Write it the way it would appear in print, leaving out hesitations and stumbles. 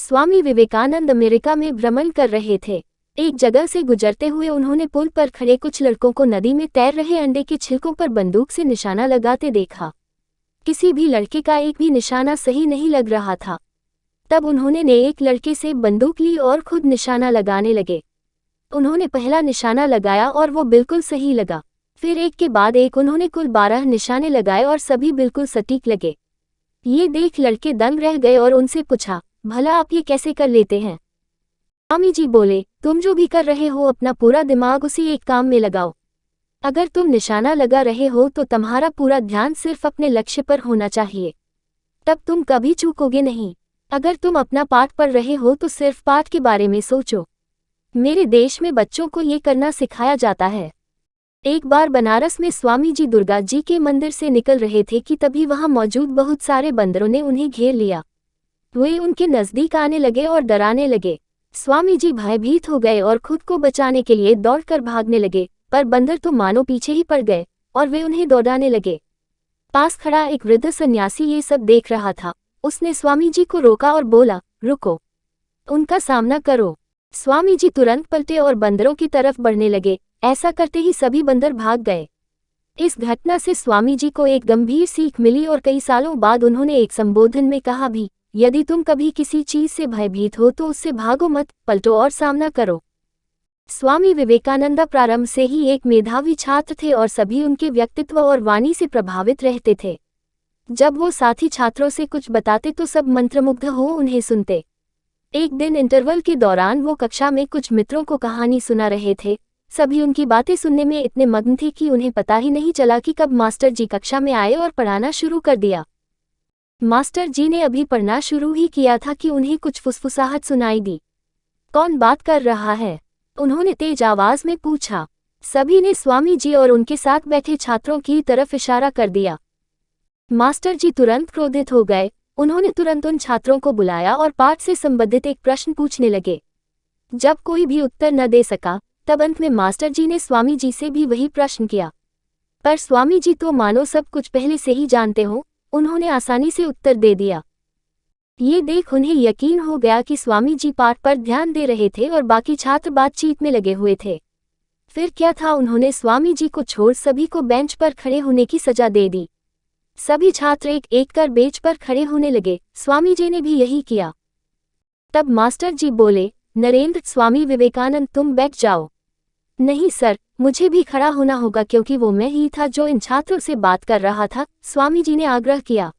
Swami Vivekananda America में भ्रमण कर रहे थे। एक जगह से गुजरते हुए उन्होंने पुल पर खड़े कुछ लड़कों को नदी में तैर रहे अंडे के छिलकों पर बंदूक से निशाना लगाते देखा। किसी भी लड़के का एक भी निशाना सही नहीं लग रहा था। तब उन्होंने एक लड़के से बंदूक ली और खुद निशाना लगाने लगे। उन्होंने पहला निशाना लगाया और वो बिल्कुल सही लगा। फिर एक के बाद एक उन्होंने कुल 12 निशाने लगाए और सभी बिल्कुल सटीक लगे। ये देख लड़के दंग रह गए और उनसे पूछा, भला आप ये कैसे कर लेते हैं? स्वामी जी बोले, तुम जो भी कर रहे हो अपना पूरा दिमाग उसी एक काम में लगाओ। अगर तुम निशाना लगा रहे हो तो तुम्हारा पूरा ध्यान सिर्फ अपने लक्ष्य पर होना चाहिए, तब तुम कभी चूकोगे नहीं। अगर तुम अपना पाठ पढ़ रहे हो तो सिर्फ पाठ के बारे में सोचो। मेरे देश में बच्चों को ये करना सिखाया जाता है। एक बार बनारस में स्वामी जी दुर्गा जी के मंदिर से निकल रहे थे कि तभी वहां मौजूद बहुत सारे बंदरों ने उन्हें घेर लिया। वे उनके नजदीक आने लगे और डराने लगे। स्वामी जी भयभीत हो गए और खुद को बचाने के लिए दौड़कर भागने लगे, पर बंदर तो मानो पीछे ही पड़ गए और वे उन्हें दौड़ाने लगे। पास खड़ा एक वृद्ध सन्यासी ये सब देख रहा था। उसने स्वामी जी को रोका और बोला, रुको, उनका सामना करो। स्वामी जी तुरंत पलटे और बंदरों की तरफ बढ़ने लगे। ऐसा करते ही सभी बंदर भाग गए। इस घटना से स्वामी जी को एक गंभीर सीख मिली और कई सालों बाद उन्होंने एक संबोधन में कहा भी, यदि तुम कभी किसी चीज से भयभीत हो तो उससे भागो मत, पलटो और सामना करो। स्वामी विवेकानंद प्रारंभ से ही एक मेधावी छात्र थे और सभी उनके व्यक्तित्व और वाणी से प्रभावित रहते थे। जब वो साथी छात्रों से कुछ बताते तो सब मंत्रमुग्ध हो उन्हें सुनते। एक दिन इंटरवल के दौरान वो कक्षा में कुछ मित्रों को कहानी सुना रहे थे। सभी उनकी बातें सुनने में इतने मग्न थे कि उन्हें पता ही नहीं चला कि कब मास्टर जी कक्षा में आए और पढ़ाना शुरू कर दिया। मास्टर जी ने अभी पढ़ना शुरू ही किया था कि उन्हें कुछ फुसफुसाहट सुनाई दी। कौन बात कर रहा है? उन्होंने तेज आवाज में पूछा। सभी ने स्वामी जी और उनके साथ बैठे छात्रों की तरफ इशारा कर दिया। मास्टर जी तुरंत क्रोधित हो गए। उन्होंने तुरंत उन छात्रों को बुलाया और पाठ से संबंधित एक प्रश्न पूछने लगे। जब कोई भी उत्तर न दे सका तब अंत में मास्टर जी ने स्वामी जी से भी वही प्रश्न किया, पर स्वामी जी तो मानो सब कुछ पहले से ही जानते हो, उन्होंने आसानी से उत्तर दे दिया। ये देख उन्हें यकीन हो गया कि स्वामी जी पाठ पर ध्यान दे रहे थे और बाकी छात्र बातचीत में लगे हुए थे। फिर क्या था, उन्होंने स्वामी जी को छोड़ सभी को बेंच पर खड़े होने की सजा दे दी। सभी छात्र एक एक कर बेंच पर खड़े होने लगे। स्वामी जी ने भी यही किया। तब मास्टर जी बोले, नरेंद्र, स्वामी विवेकानंद तुम बैठ जाओ। नहीं सर, मुझे भी खड़ा होना होगा क्योंकि वो मैं ही था जो इन छात्रों से बात कर रहा था, स्वामी जी ने आग्रह किया।